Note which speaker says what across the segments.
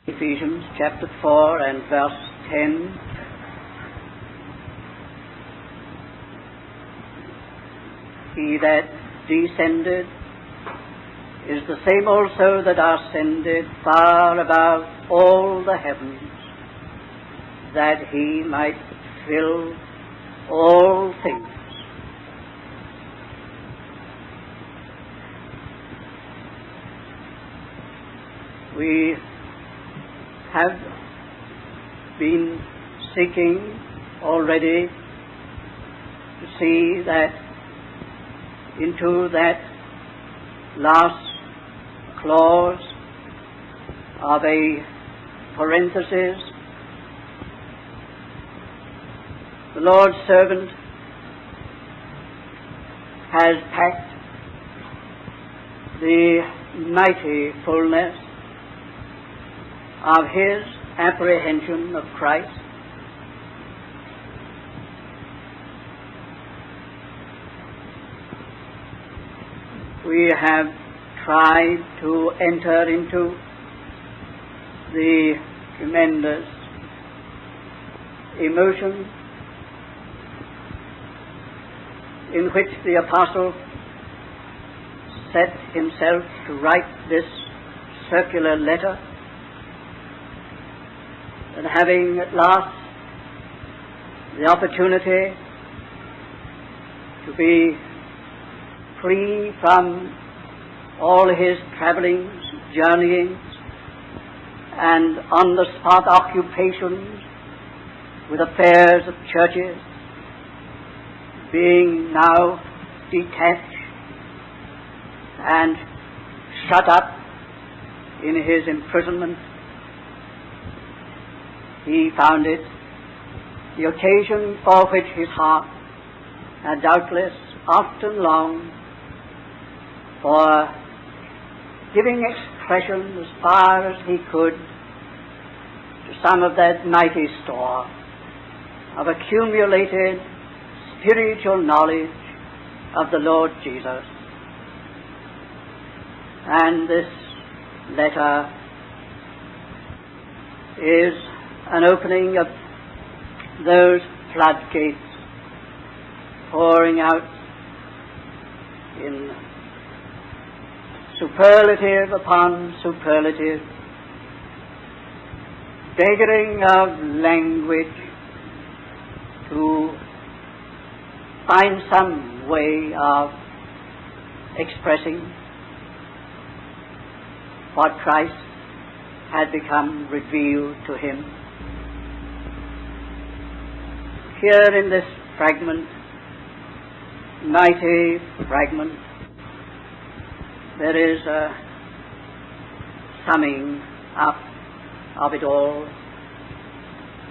Speaker 1: Ephesians chapter 4 and verse 10. He that descended is the same also that ascended far above all the heavens, that he might fill all things. We have been seeking already to see that into that last clause of a parenthesis, the Lord's servant has packed the mighty fullness of his apprehension of Christ. We have tried to enter into the tremendous emotion in which the apostle set himself to write this circular letter, and having at last the opportunity to be free from all his travellings, journeyings, and on-the-spot occupations with affairs of churches, being now detached and shut up in his imprisonment, he found it the occasion for which his heart had doubtless often longed for giving expression as far as he could to some of that mighty store of accumulated spiritual knowledge of the Lord Jesus. And this letter is an opening of those floodgates, pouring out in superlative upon superlative, beggaring of language to find some way of expressing what Christ had become revealed to him. Here in this fragment, mighty fragment, there is a summing up of it all,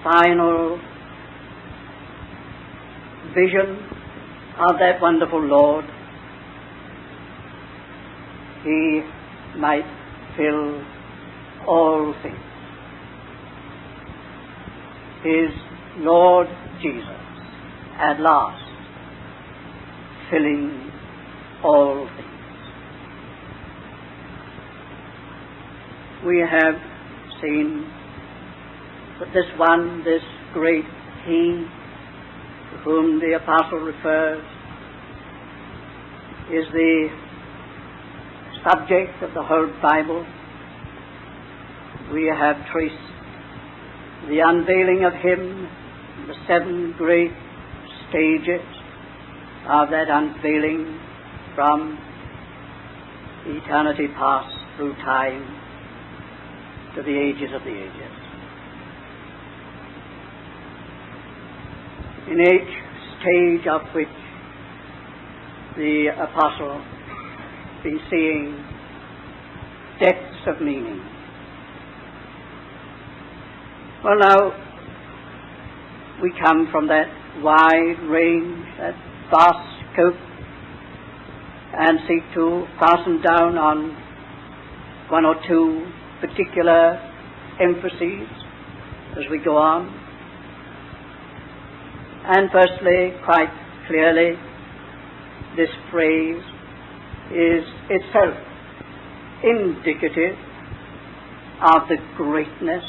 Speaker 1: final vision of that wonderful Lord. He might fill all things. His Lord Jesus at last filling all things. We have seen that this great He to whom the apostle refers is the subject of the whole Bible. We have traced the unveiling of Him, the 7 great stages of that unveiling from eternity past through time to the ages of the ages. In each stage of which the apostle been seeing depths of meaning. Well, now we come from that wide range, that vast scope, and seek to fasten down on one or two particular emphases as we go on. And firstly, quite clearly, this phrase is itself indicative of the greatness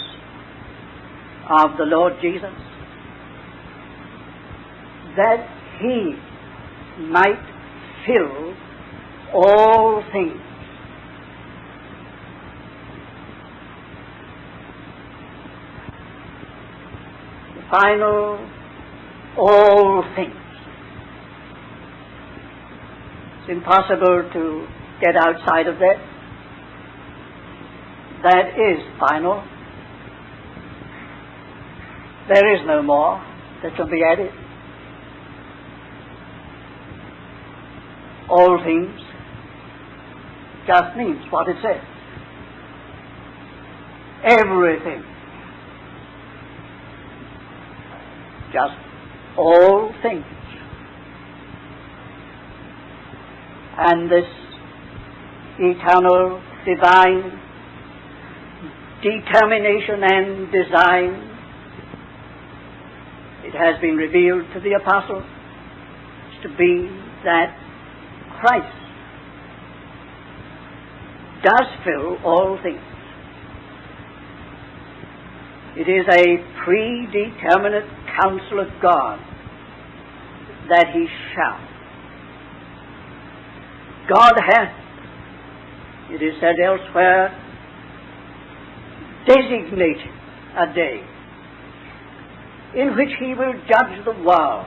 Speaker 1: of the Lord Jesus, that he might fill all things. The final all things. It's impossible to get outside of that. That is final. There is no more that can be added. All things just means what it says. Everything. Just all things. And this eternal, divine determination and design, it has been revealed to the apostles to be that Christ does fill all things. It is a predeterminate counsel of God that he shall. God hath, it is said elsewhere, designated a day in which he will judge the world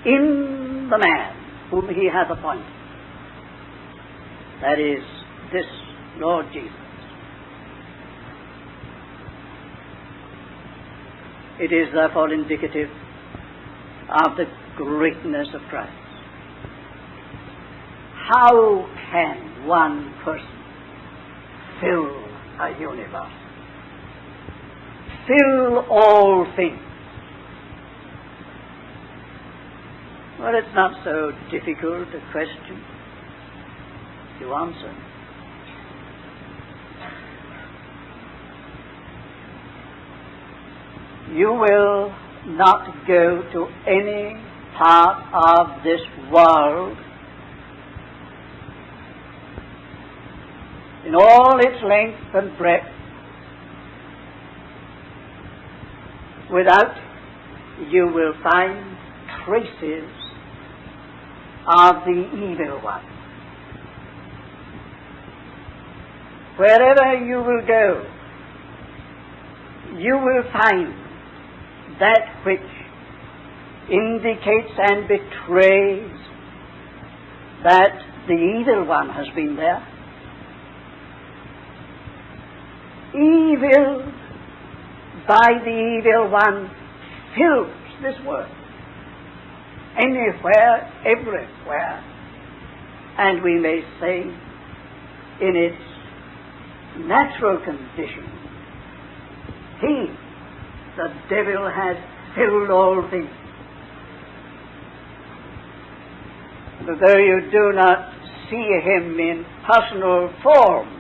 Speaker 1: in the man whom he hath appointed. That is this Lord Jesus. It is therefore indicative of the greatness of Christ. How can one person fill a universe? Fill all things? Well, it's not so difficult a question to answer. You will not go to any part of this world in all its length and breadth without you will find traces of the evil one. Wherever you will go, you will find that which indicates and betrays that the evil one has been there. Evil by the evil one fills this world. Anywhere, everywhere. And we may say, in its natural condition, he, the devil, has filled all things. But though you do not see him in personal form,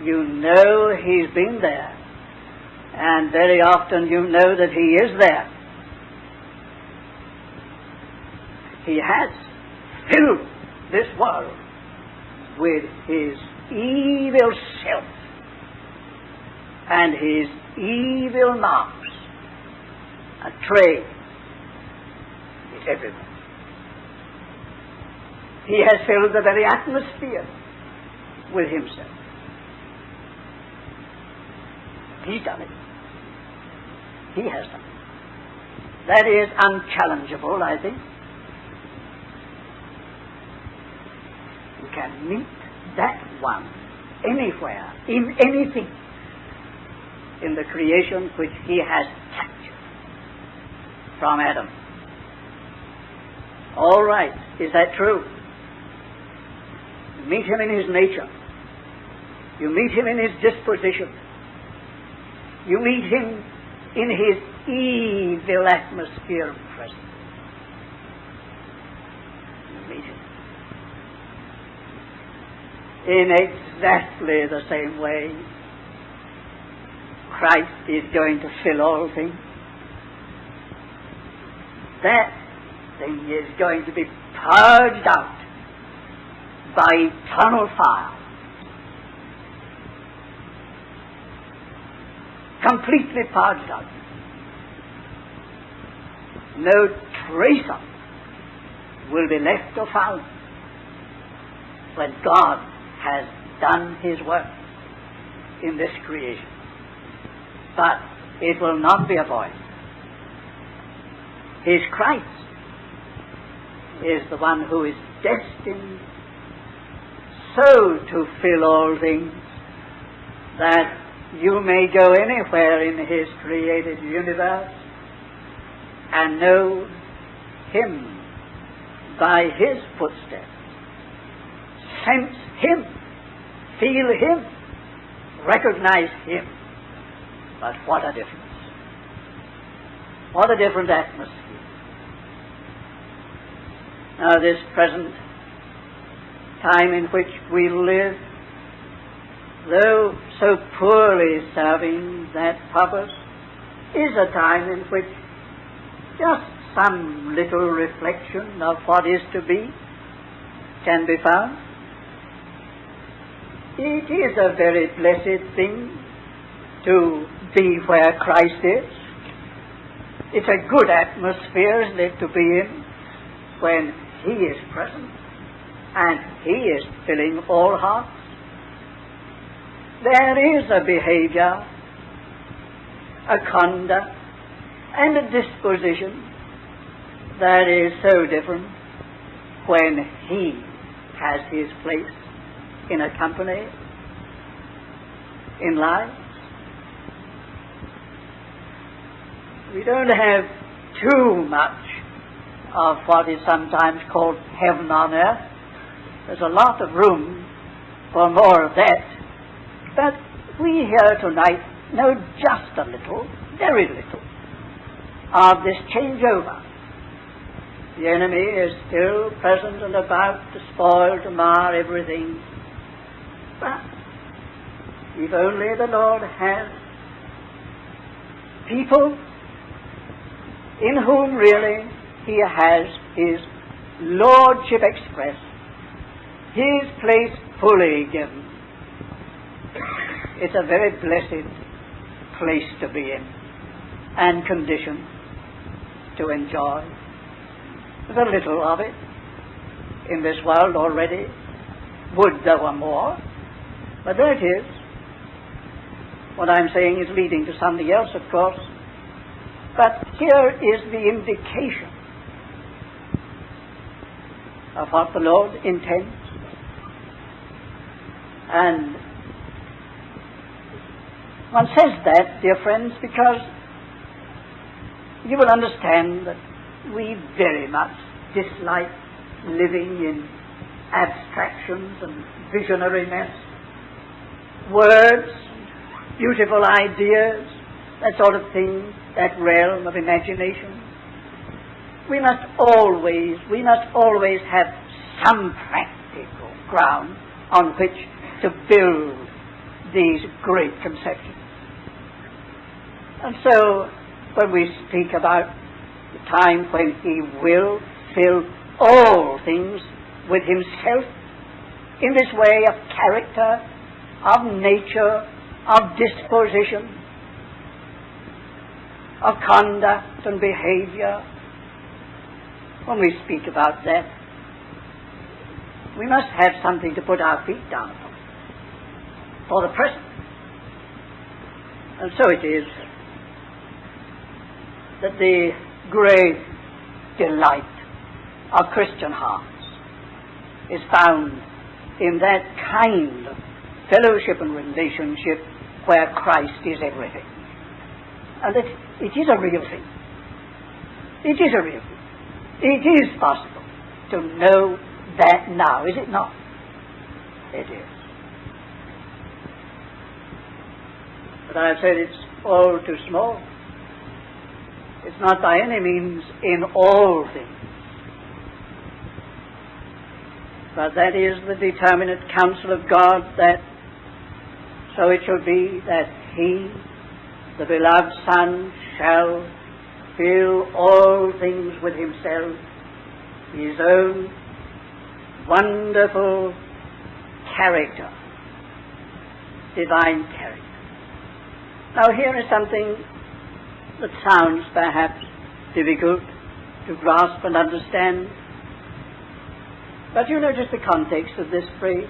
Speaker 1: you know he's been there. And very often you know that he is there. He has filled this world with his evil self and his evil marks. A trade is everywhere. He has filled the very atmosphere with himself. He's done it. He has done it. That is unchallengeable, I think. You can meet that one anywhere, in anything, in the creation which he has captured from Adam. All right, is that true? You meet him in his nature. You meet him in his disposition. You meet him in his evil atmosphere of presence. You meet him in exactly the same way. Christ is going to fill all things. That thing is going to be purged out by eternal fire. completely purged out. No trace of it will be left or found when God has done his work in this creation. But it will not be avoided. His Christ is the one who is destined so to fill all things that you may go anywhere in his created universe and know him by his footsteps, sense him, feel him, recognize him. But what a difference. What a different atmosphere. Now this present time in which we live, though so poorly serving that purpose, is a time in which just some little reflection of what is to be can be found. It is a very blessed thing to be where Christ is. It's a good atmosphere, isn't it, to be in when he is present and he is filling all hearts. There is a behavior, a conduct, and a disposition that is so different when he has his place in a company, in life. We don't have too much of what is sometimes called heaven on earth. There's a lot of room for more of that. But we here tonight know just a little, very little, of this changeover. The enemy is still present and about to spoil, to mar everything. But if only the Lord has people in whom really he has his lordship expressed, his place fully given, it's a very blessed place to be in and condition to enjoy. There's a little of it in this world already. Would there were more. But there it is. What I'm saying is leading to something else, of course. But here is the indication of what the Lord intends. And one says that, dear friends, because you will understand that we very much dislike living in abstractions and visionariness, words, beautiful ideas, that sort of thing, that realm of imagination. We must always have some practical ground on which to build these great conceptions. And so, when we speak about the time when he will fill all things with himself in this way of character, of nature, of disposition, of conduct and behavior, when we speak about that, we must have something to put our feet down upon for the present. And so it is that the great delight of Christian hearts is found in that kind of fellowship and relationship where Christ is everything. And that it is a real thing. It is a real thing. It is possible to know that now, is it not? It is. But I have said it's all too small. It's not by any means in all things. But that is the determinate counsel of God, that so it shall be that he, the beloved Son, shall fill all things with himself, his own wonderful character, divine character. Now here is something that sounds perhaps difficult to grasp and understand, but you notice the context of this phrase.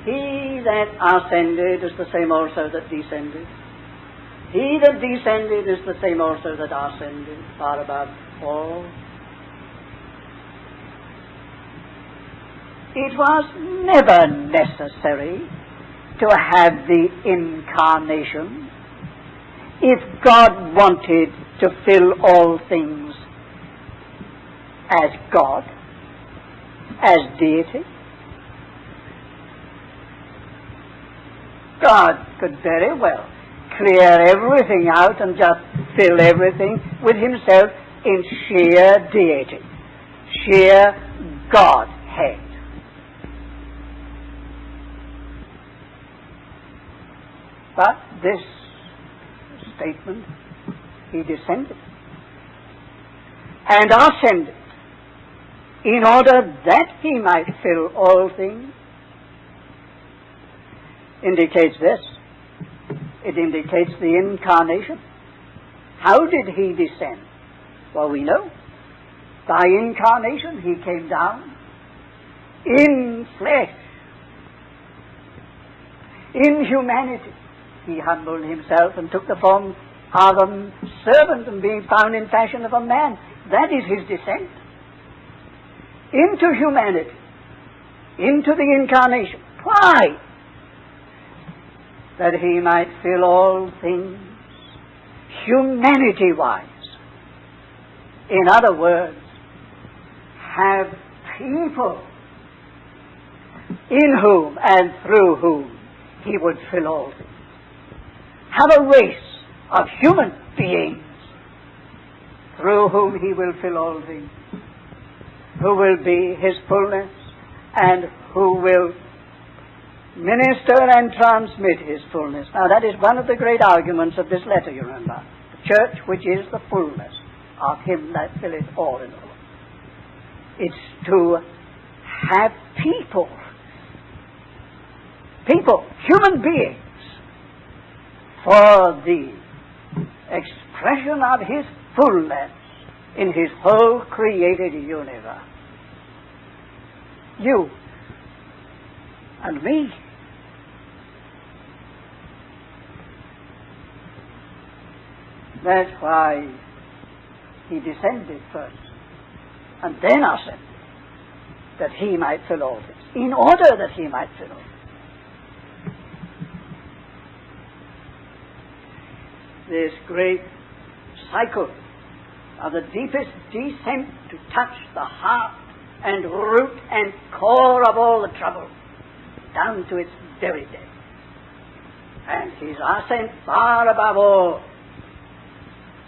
Speaker 1: He that ascended is the same also that descended. He that descended is the same also that ascended far above all. It was never necessary to have the incarnation if God wanted to fill all things as God, as deity. God could very well clear everything out and just fill everything with himself in sheer deity, sheer Godhead. But this statement, he descended and ascended in order that he might fill all things, indicates this. It indicates the incarnation. How did he descend? Well, we know. By incarnation, he came down in flesh, in humanity. He humbled himself and took the form of a servant, and being found in fashion of a man. That is his descent into humanity, into the incarnation. Why? That he might fill all things humanity-wise. In other words, have people in whom and through whom he would fill all things. Have a race of human beings through whom he will fill all things, who will be his fullness and who will minister and transmit his fullness. Now that is one of the great arguments of this letter, you remember. The church which is the fullness of him that filleth all in all. It's to have people, human beings, for the expression of his fullness in his whole created universe. You and me. That's why he descended first and then ascended, that he might fill all things, in order that he might fill all things. This great cycle of the deepest descent to touch the heart and root and core of all the trouble, down to its very depth. And his ascent far above all,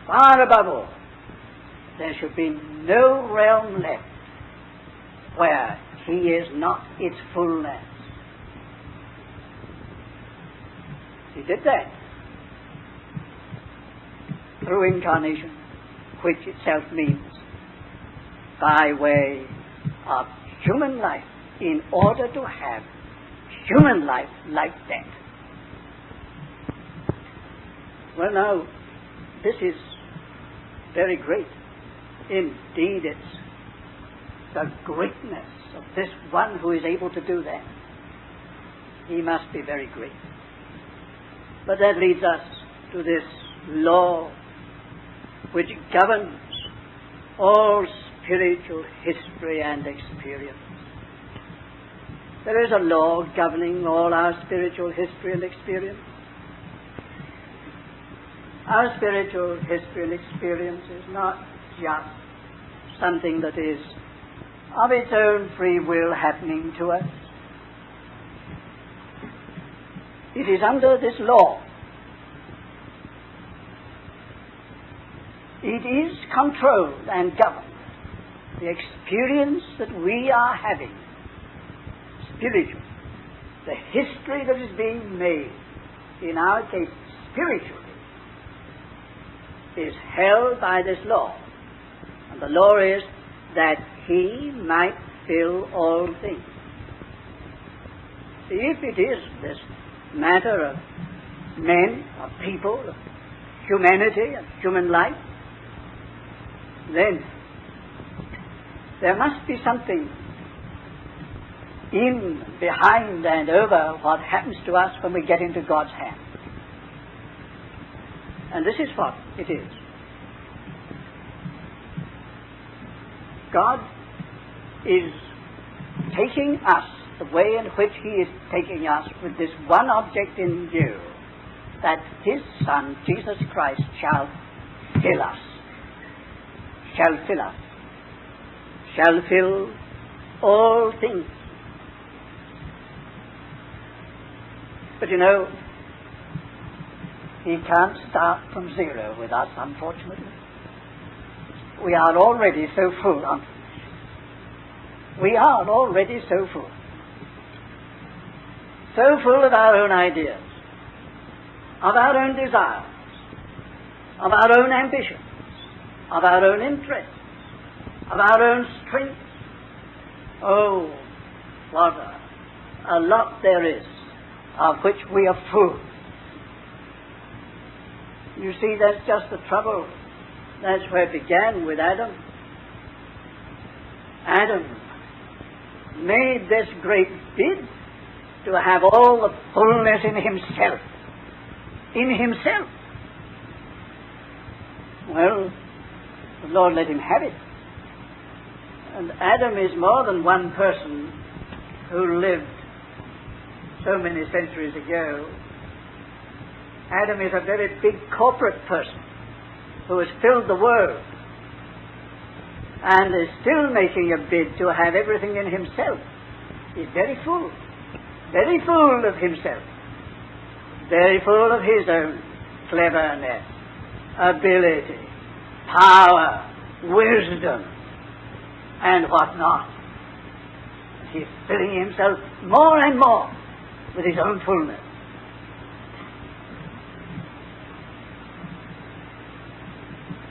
Speaker 1: far above all. There should be no realm left where he is not its fullness. He did that through incarnation, which itself means by way of human life, in order to have human life like that. Well, now, this is very great. Indeed, it's the greatness of this one who is able to do that. He must be very great. But that leads us to this law which governs all spiritual history and experience. There is a law governing all our spiritual history and experience. Our spiritual history and experience is not just something that is of its own free will happening to us. It is under this law. It is controlled and governed. The experience that we are having, spiritual, the history that is being made, in our case spiritually, is held by this law. And the law is that he might fill all things. See, if it is this matter of men, of people, of humanity, of human life, then there must be something in, behind, and over what happens to us when we get into God's hand. And this is what it is. God is taking us the way in which He is taking us with this one object in view, that His Son, Jesus Christ, shall fill us, shall fill all things. But you know, He can't start from zero with us, unfortunately. We are already so full, aren't we? We are already so full. So full of our own ideas, of our own desires, of our own ambitions, of our own interests, of our own strength. Oh, what a lot there is of which we are full. You see, that's just the trouble. That's where it began with Adam. Adam made this great bid to have all the fullness in himself. In himself. Well, the Lord let him have it. And Adam is more than one person who lived so many centuries ago. Adam is a very big corporate person who has filled the world and is still making a bid to have everything in himself. He's very full of himself, very full of his own cleverness, ability, power, wisdom, and what not. He's filling himself more and more with his own fullness.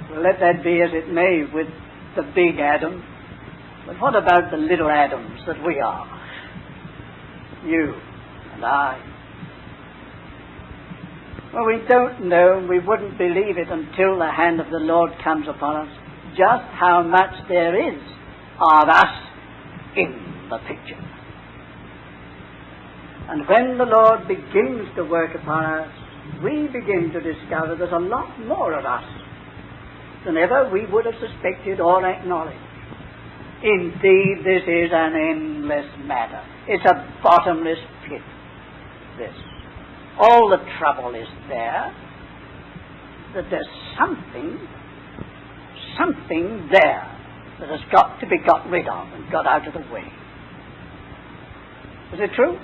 Speaker 1: Well, let that be as it may with the big Adam. But what about the little Adams that we are? You and I. Well, we don't know, we wouldn't believe it until the hand of the Lord comes upon us, just how much there is of us in the picture. And when the Lord begins to work upon us, we begin to discover there's a lot more of us than ever we would have suspected or acknowledged. Indeed, this is an endless matter. It's a bottomless pit, this. All the trouble is there, that there's something there that has got to be got rid of and got out of the way. Is it true?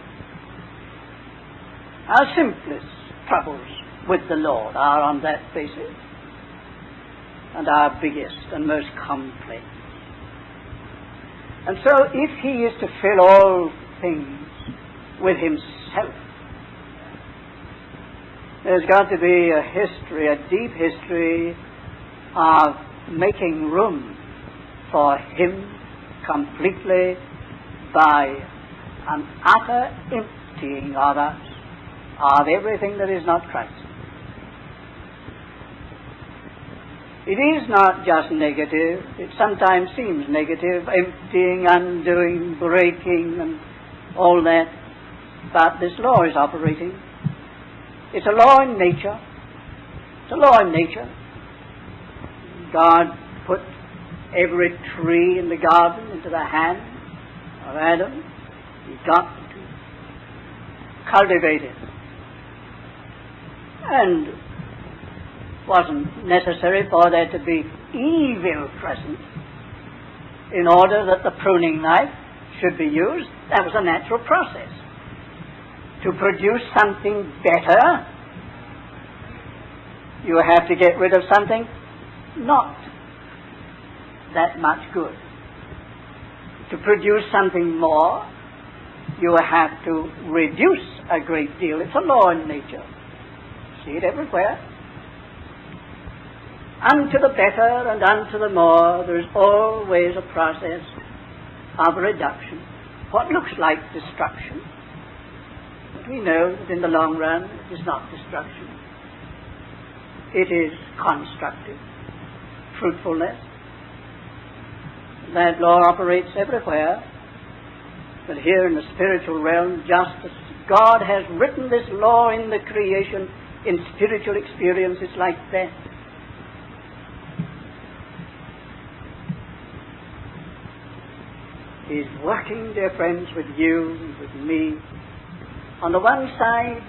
Speaker 1: Our simplest troubles with the Lord are on that basis, and our biggest and most complex. And so if He is to fill all things with Himself, there's got to be a history, a deep history of making room for Him completely by an utter emptying of us of everything that is not Christ. It is not just negative. It sometimes seems negative, emptying, undoing, breaking, and all that. But this law is operating. It's a law in nature. It's a law in nature. God put every tree in the garden into the hand of Adam. He got to cultivate it. And wasn't necessary for there to be evil present in order that the pruning knife should be used. That was a natural process. To produce something better, you have to get rid of something not that much good. To produce something more, you have to reduce a great deal. It's a law in nature. See it everywhere. Unto the better and unto the more, there is always a process of reduction. What looks like destruction, but we know that in the long run it is not destruction. It is constructive fruitfulness. That law operates everywhere, but here in the spiritual realm, just as God has written this law in the creation, in spiritual experience, it's like that. He's working, dear friends, with you and with me. On the one side,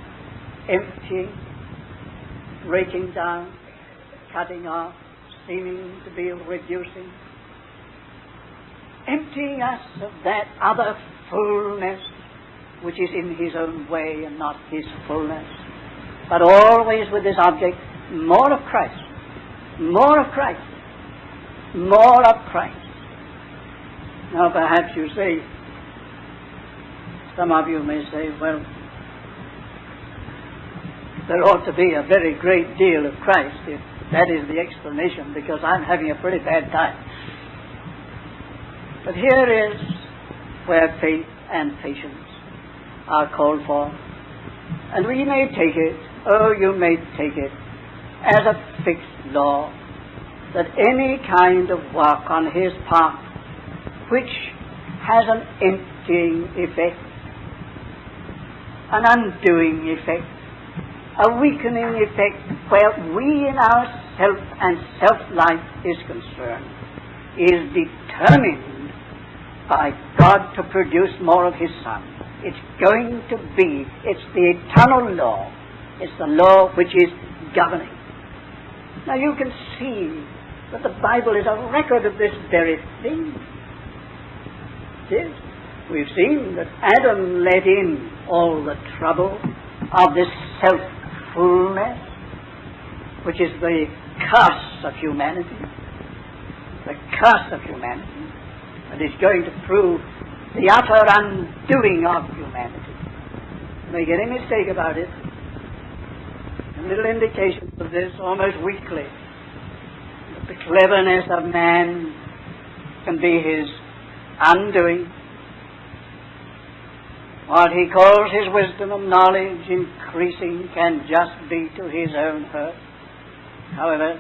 Speaker 1: emptying, breaking down, cutting off, seeming to be reducing, emptying us of that other fullness which is in his own way and not his fullness, but always with this object, more of Christ, more of Christ, more of Christ. Now perhaps you say, some of you may say, well, there ought to be a very great deal of Christ if that is the explanation, because I'm having a pretty bad time. But here is where faith and patience are called for. And we may take it, oh, you may take it, as a fixed law, that any kind of work on his part which has an emptying effect, an undoing effect, a weakening effect where we in our self and self-life is concerned, is determined by God to produce more of his Son. It's going to be, it's the eternal law. It's the law which is governing. Now you can see that the Bible is a record of this very thing. Yes, we've seen that Adam let in all the trouble of this self-fullness, which is the curse of humanity. The curse of humanity. And is going to prove the utter undoing of humanity. Make any mistake about it. A little indication of this almost weekly. That the cleverness of man can be his undoing. What he calls his wisdom and knowledge increasing can just be to his own hurt. However,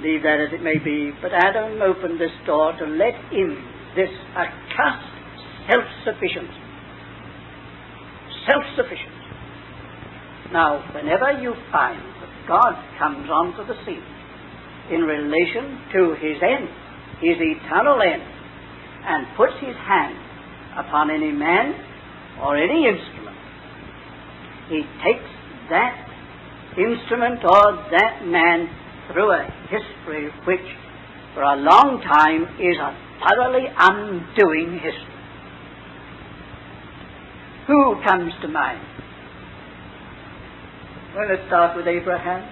Speaker 1: leave that as it may be, but Adam opened this door to let in this accursed self-sufficiency. Self-sufficiency. Now, whenever you find that God comes onto the scene in relation to his end, his eternal end, and puts his hand upon any man or any instrument, he takes that instrument or that man through a history which for a long time is a thoroughly undoing history. Who comes to mind? Well, let's start with Abraham.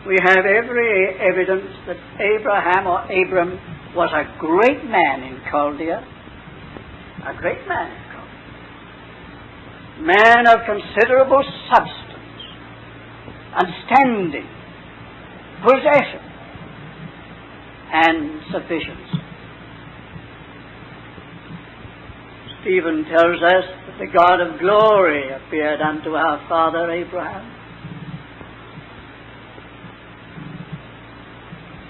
Speaker 1: We have every evidence that Abraham or Abram was a great man in Chaldea. A great man in Chaldea. Man of considerable substance and standing, possession and sufficiency. Stephen tells us that the God of glory appeared unto our father Abraham.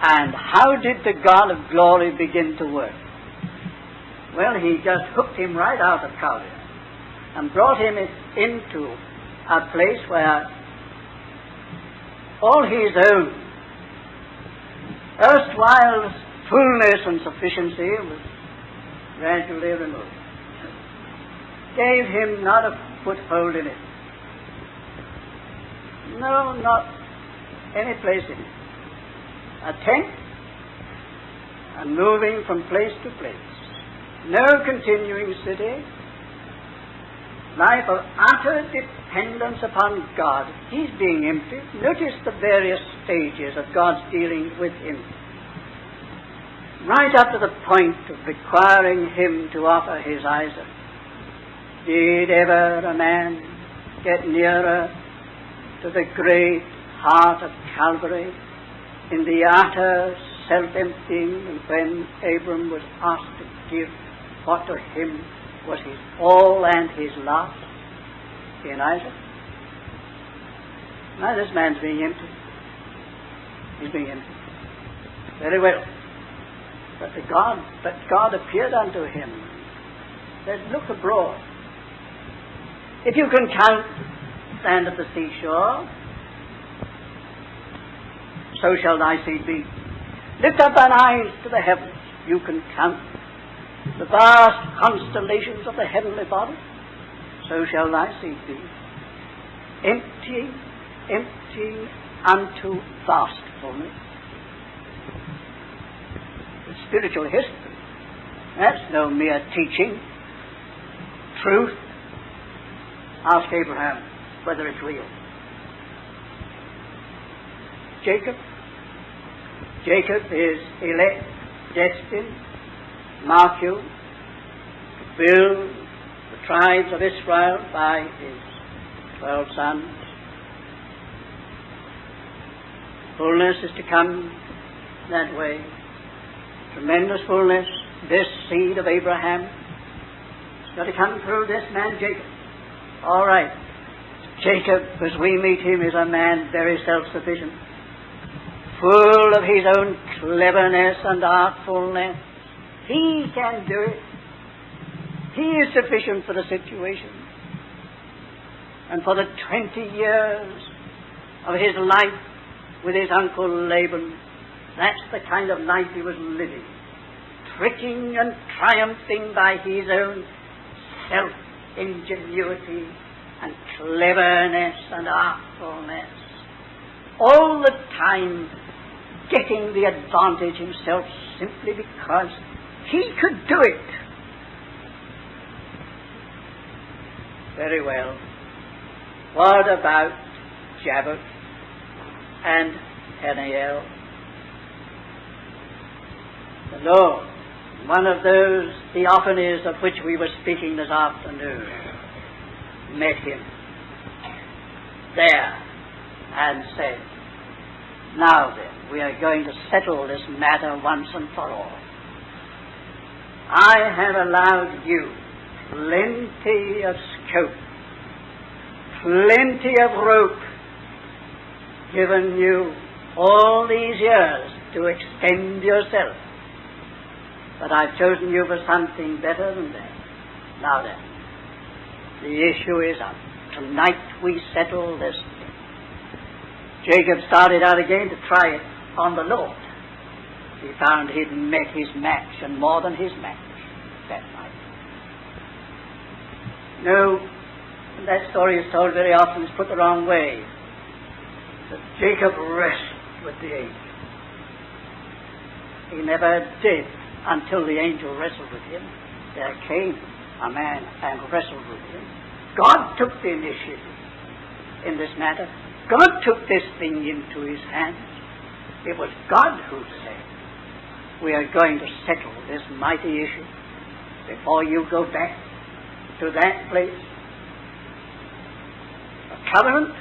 Speaker 1: And how did the God of glory begin to work? Well, he just hooked him right out of Chaldea and brought him into a place where all his own erstwhile fullness and sufficiency was gradually removed. Gave him not a foothold in it. No, not any place in it. A tent, and moving from place to place. No continuing city. Life of utter dependence upon God. He's being emptied. Notice the various stages of God's dealings with him. Right up to the point of requiring him to offer his Isaac. Did ever a man get nearer to the great heart of Calvary in the utter self-emptying, and when Abram was asked to give what to him was his all and his last in Isaac. Now this man's being empty. He's being empty. Very well. But God appeared unto him. Said, look abroad. If you can count sand at the seashore, so shall thy seed be. Lift up thine eyes to the heavens. You can count the vast constellations of the heavenly body, so shall thy seed be. Emptying unto vast fullness. The spiritual history, that's no mere teaching. Truth. Ask Abraham whether it's real. Jacob is elect, destined, mark you, to build the tribes of Israel by his 12 sons. Fullness is to come that way. Tremendous fullness. This seed of Abraham is going to come through this man Jacob. All right. Jacob, as we meet him, is a man very self-sufficient, full of his own cleverness and artfulness. He can do it. He is sufficient for the situation. And for the 20 years of his life with his uncle Laban, that's the kind of life he was living, tricking and triumphing by his own self-ingenuity and cleverness and artfulness, all the time getting the advantage himself simply because he could do it. Very well. What about Jabbok and Peniel? The Lord, one of those theophanies of which we were speaking this afternoon, met him there and said, now then, we are going to settle this matter once and for all. I have allowed you plenty of scope, plenty of rope, given you all these years to extend yourself. But I've chosen you for something better than that. Now then, the issue is up. Tonight we settle this thing. Jacob started out again to try it on the Lord. He found he'd met his match, and more than his match, that night. No, that story is told very often, is put the wrong way. That Jacob wrestled with the angel. He never did until the angel wrestled with him. There came a man and wrestled with him. God took the initiative in this matter. God took this thing into his hands. It was God who said, we are going to settle this mighty issue before you go back to that place. A covenant,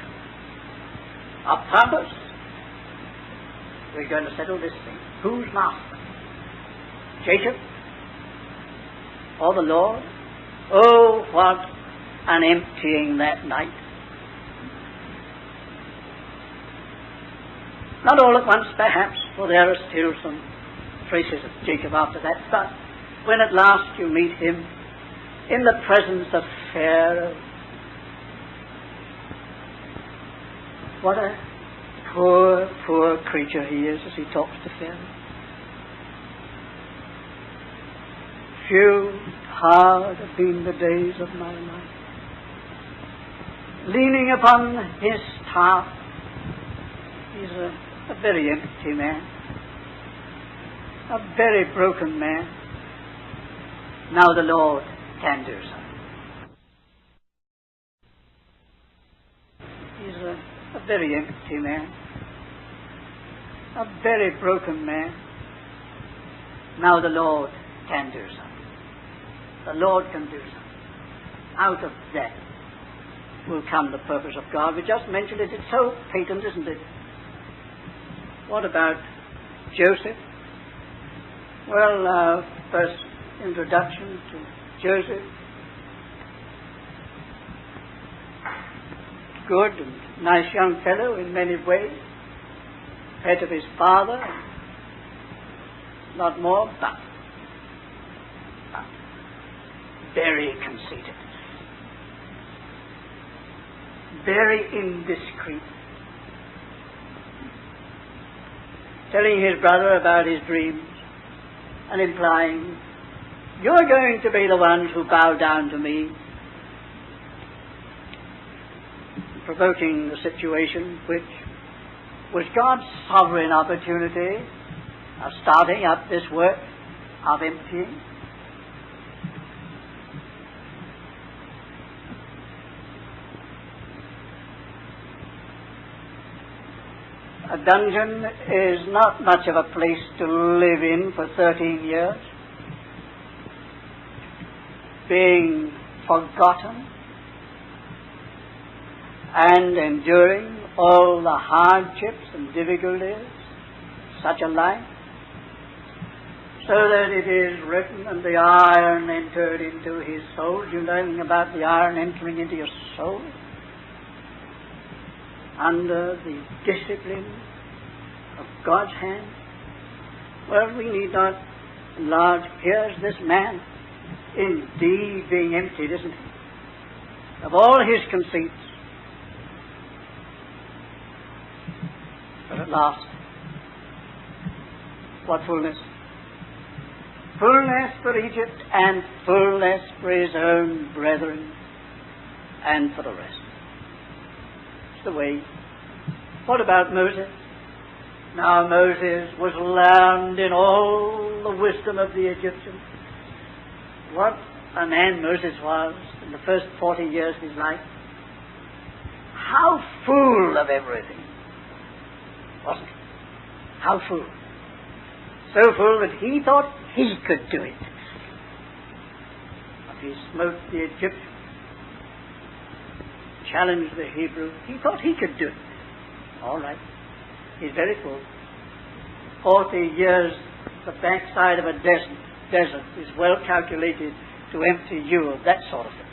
Speaker 1: a purpose. We're going to settle this thing. Who's master? Jacob or the Lord? Oh, what an emptying that night. Not all at once, perhaps, for there are still some traces of Jacob after that. But when at last you meet him in the presence of Pharaoh, what a poor, poor creature he is as he talks to Pharaoh. Few, hard have been the days of my life. Leaning upon his staff, he's a very empty man, a very broken man. Now the Lord can do something. He's a very empty man, a very broken man. Now the Lord can do something. The Lord can do something. Out of that will come the purpose of God. We just mentioned it. It's so patent, isn't it? What about Joseph? Well, first introduction to Joseph good and nice young fellow in many ways, pet of his father, not more, but very conceited, very indiscreet, telling his brother about his dreams and implying, "You're going to be the ones who bow down to me," provoking the situation which was God's sovereign opportunity of starting up this work of emptying. A dungeon is not much of a place to live in for 13 years, being forgotten and enduring all the hardships and difficulties, such a life, so that it is written, "And the iron entered into his soul." You know anything about the iron entering into your soul? Under the discipline of God's hand? Well, we need not enlarge. Here's this man indeed being emptied, isn't he? Of all his conceits. But at last, what fullness? Fullness for Egypt and fullness for his own brethren and for the rest. It's the way. What about Moses? Now Moses was learned in all the wisdom of the Egyptians. What a man Moses was in the first 40 years of his life. How full of everything, wasn't he? How full. So full that he thought he could do it. But he smote the Egyptian, challenged the Hebrew. He thought he could do it. All right. He's very full. 40 years, the backside of a desert is well calculated to empty you of that sort of thing.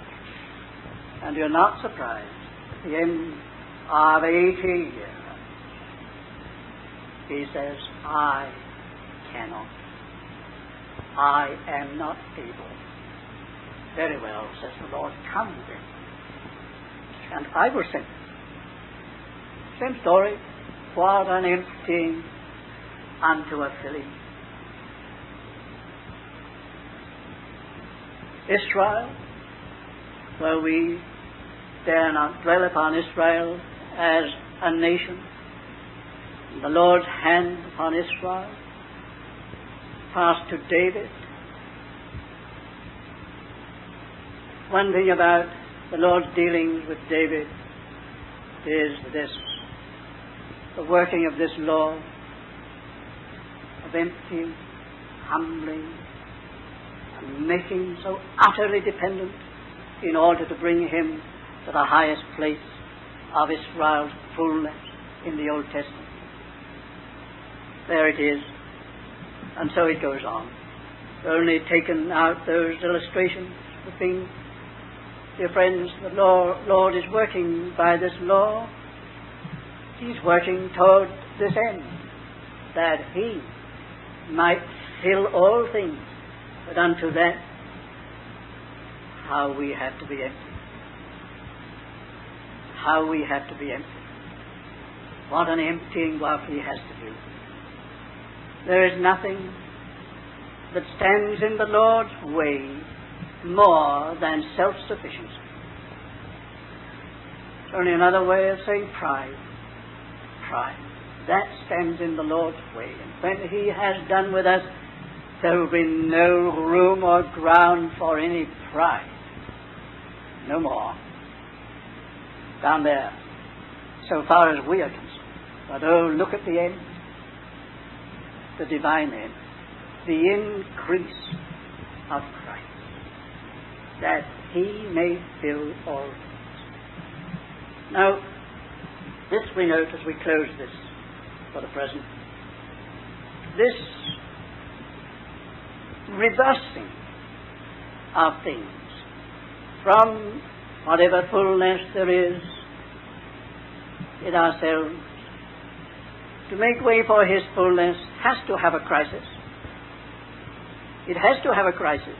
Speaker 1: And you're not surprised at the end of 80 years, he says, "I cannot. I am not able." Very well, says the Lord, "Come then, and I will send you." Same story. What an emptying unto a filling. Israel, well, we dare not dwell upon Israel as a nation. The Lord's hand upon Israel passed to David. One thing about the Lord's dealings with David is this: the working of this law of emptying, humbling, and making so utterly dependent in order to bring him to the highest place of Israel's fullness in the Old Testament. There it is. And so it goes on. Only taken out those illustrations, the thing, dear friends, the Lord is working by this law. He's working toward this end, that he might fill all things. But unto that, how we have to be empty. How we have to be empty. What an emptying work he has to do. There is nothing that stands in the Lord's way more than self-sufficiency. It's only another way of saying pride. Pride. That stands in the Lord's way. And when he has done with us, there will be no room or ground for any pride. No more. Down there, so far as we are concerned. But oh, look at the end. The divine end. The increase of Christ. That he may fill all things. Now, this we note as we close this for the present. This reversing of things from whatever fullness there is with ourselves, to make way for His fullness, has to have a crisis. It has to have a crisis.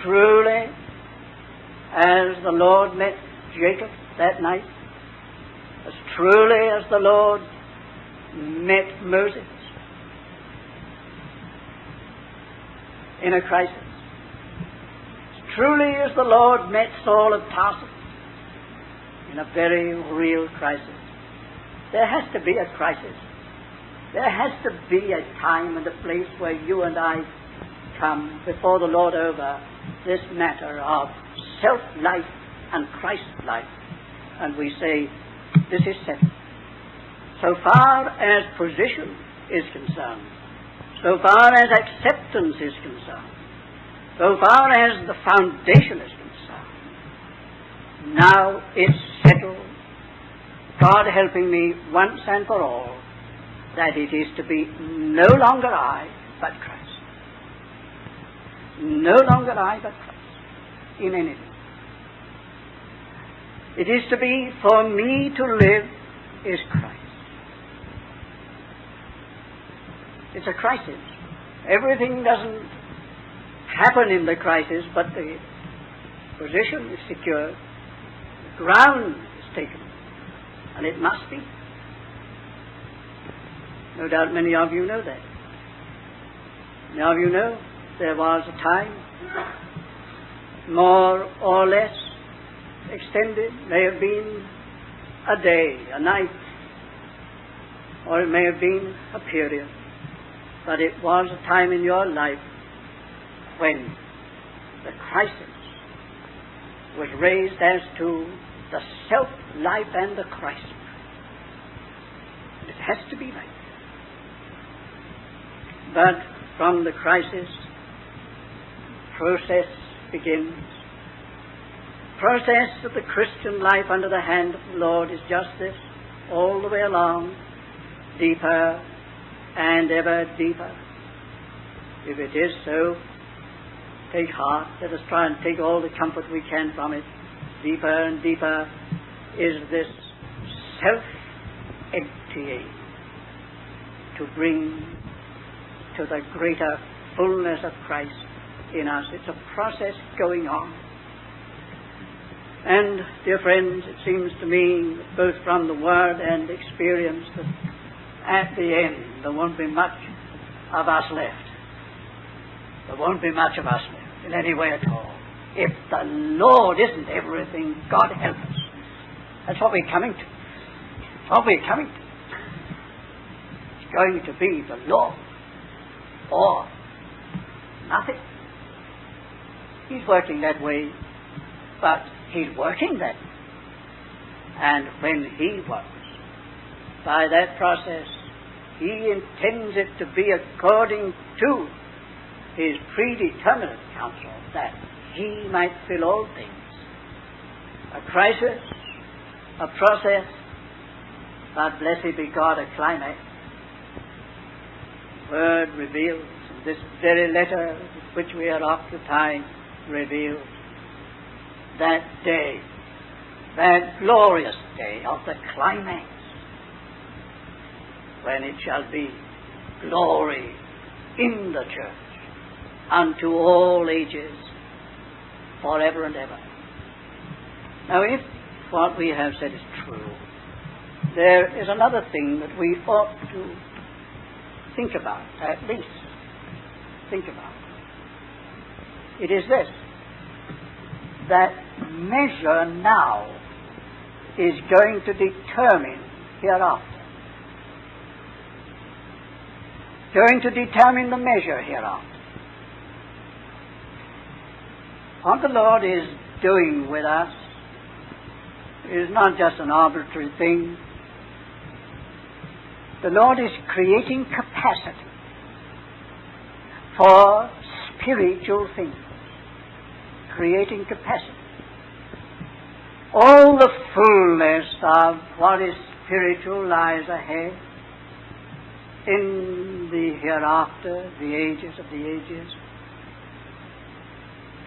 Speaker 1: Truly, as the Lord met Jacob that night, as truly as the Lord met Moses in a crisis, as truly as the Lord met Saul of Tarsus in a very real crisis. There has to be a crisis. There has to be a time and a place where you and I come before the Lord over this matter of self-life and Christ-life. And we say, this is settled. So far as position is concerned, so far as acceptance is concerned, so far as the foundation is concerned, now it's settled, God helping me once and for all, that it is to be no longer I, but Christ. No longer I, but Christ, in anything. It is to be, for me to live is Christ. It's a crisis. Everything doesn't happen in the crisis, but the position is secured, the ground is taken, and it must be. No doubt many of you know that. Many of you know there was a time, more or less extended, may have been a day, a night, or it may have been a period, but it was a time in your life when the crisis was raised as to the self-life and the Christ. It has to be like that. But from the crisis, process begins. Process of the Christian life under the hand of the Lord is just this, all the way along, deeper and ever deeper. If it is so, take heart. Let us try and take all the comfort we can from it. Deeper and deeper is this self-emptying to bring to the greater fullness of Christ in us. It's a process going on. And, dear friends, it seems to me, both from the Word and experience, that at the end there won't be much of us left. There won't be much of us left in any way at all. If the Lord isn't everything, God help us. That's what we're coming to. That's what we're coming to. It's going to be the Lord or nothing. He's working that way, but He's working that way. And when He works, by that process, He intends it to be according to His predeterminate counsel, that He might fill all things. A crisis, a process, but blessed be God, a climax. Word reveals, this very letter with which we are occupying reveals that day, that glorious day of the climax, when it shall be glory in the church unto all ages, forever and ever. Now, if what we have said is true, there is another thing that we ought to think about, at least think about. It is this, that measure now is going to determine hereafter. Going to determine the measure hereafter. What the Lord is doing with us is not just an arbitrary thing. The Lord is creating capacity for spiritual things. Creating capacity. All the fullness of what is spiritual lies ahead in the hereafter, the ages of the ages.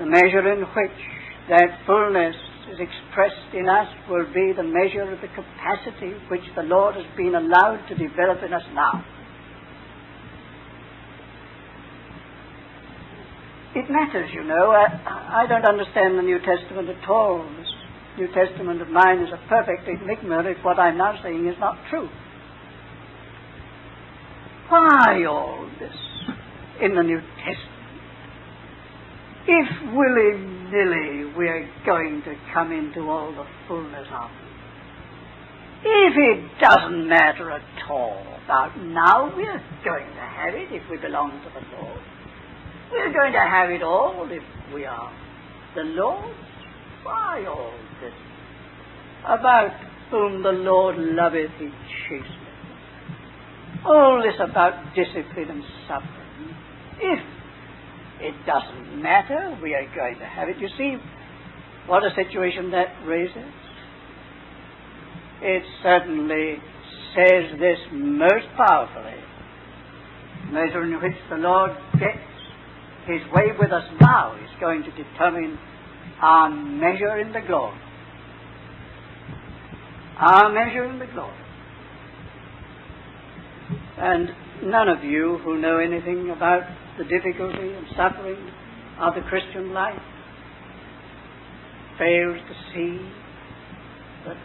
Speaker 1: The measure in which that fullness is expressed in us will be the measure of the capacity which the Lord has been allowed to develop in us now. It matters, you know. I don't understand the New Testament at all. This New Testament of mine is a perfect enigma if what I'm now saying is not true. Why all this in the New Testament? If willy-nilly we're going to come into all the fullness of it, if it doesn't matter at all about now, we're going to have it if we belong to the Lord. We're going to have it all if we are the Lord's. Why all this? About whom the Lord loveth, he chasteneth. All this about discipline and suffering. If it doesn't matter, we are going to have it. You see what a situation that raises? It certainly says this most powerfully. The measure in which the Lord gets his way with us now is going to determine our measure in the glory. Our measure in the glory. And none of you who know anything about the difficulty and suffering of the Christian life fails to see that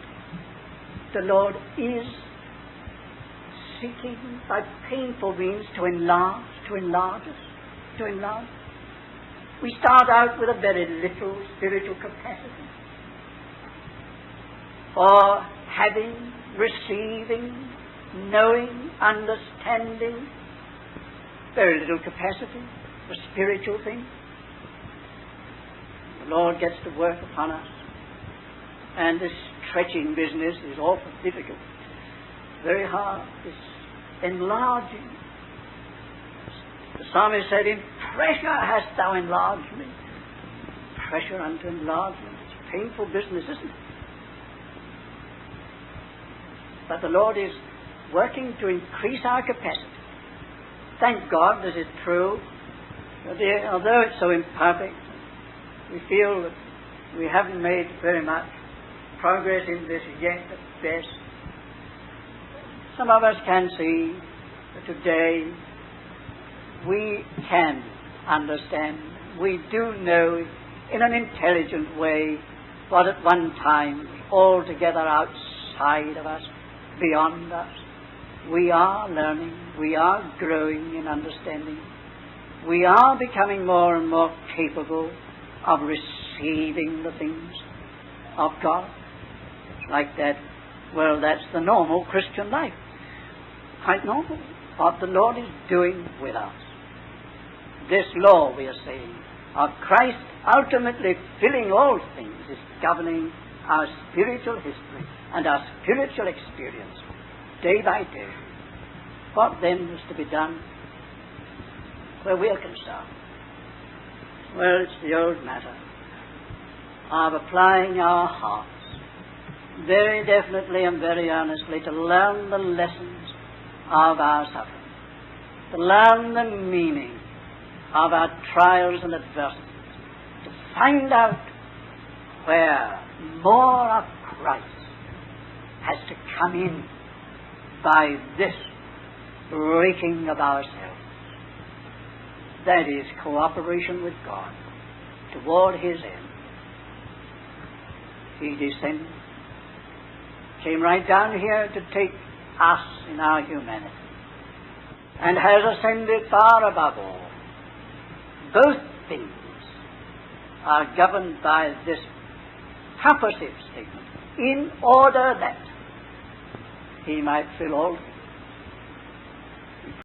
Speaker 1: the Lord is seeking by painful means to enlarge us. We start out with a very little spiritual capacity for having, receiving, knowing, understanding. Very little capacity for spiritual things. The Lord gets to work upon us, and this stretching business is awful difficult, very hard, this enlarging. The psalmist said, in pressure hast thou enlarged me. Pressure unto enlargement. It's a painful business, isn't it? But the Lord is working to increase our capacity. Thank God this is true. Although it's so imperfect, we feel that we haven't made very much progress in this yet at best. Some of us can see that today we can understand, we do know in an intelligent way what at one time altogether outside of us, beyond us. We are learning, we are growing in understanding. We are becoming more and more capable of receiving the things of God. It's like that, well, that's the normal Christian life. Quite normal. What the Lord is doing with us. This law, we are saying, of Christ ultimately filling all things is governing our spiritual history and our spiritual experience day by day. What then is to be done where we are concerned? Well, it's the old matter of applying our hearts very definitely and very earnestly to learn the lessons of our suffering, to learn the meaning of our trials and adversities, to find out where more of Christ has to come in by this breaking of ourselves. That is cooperation with God toward His end. He descended, came right down here to take us in our humanity, and has ascended far above all. Both things are governed by this purposive statement, in order that He might fill all things.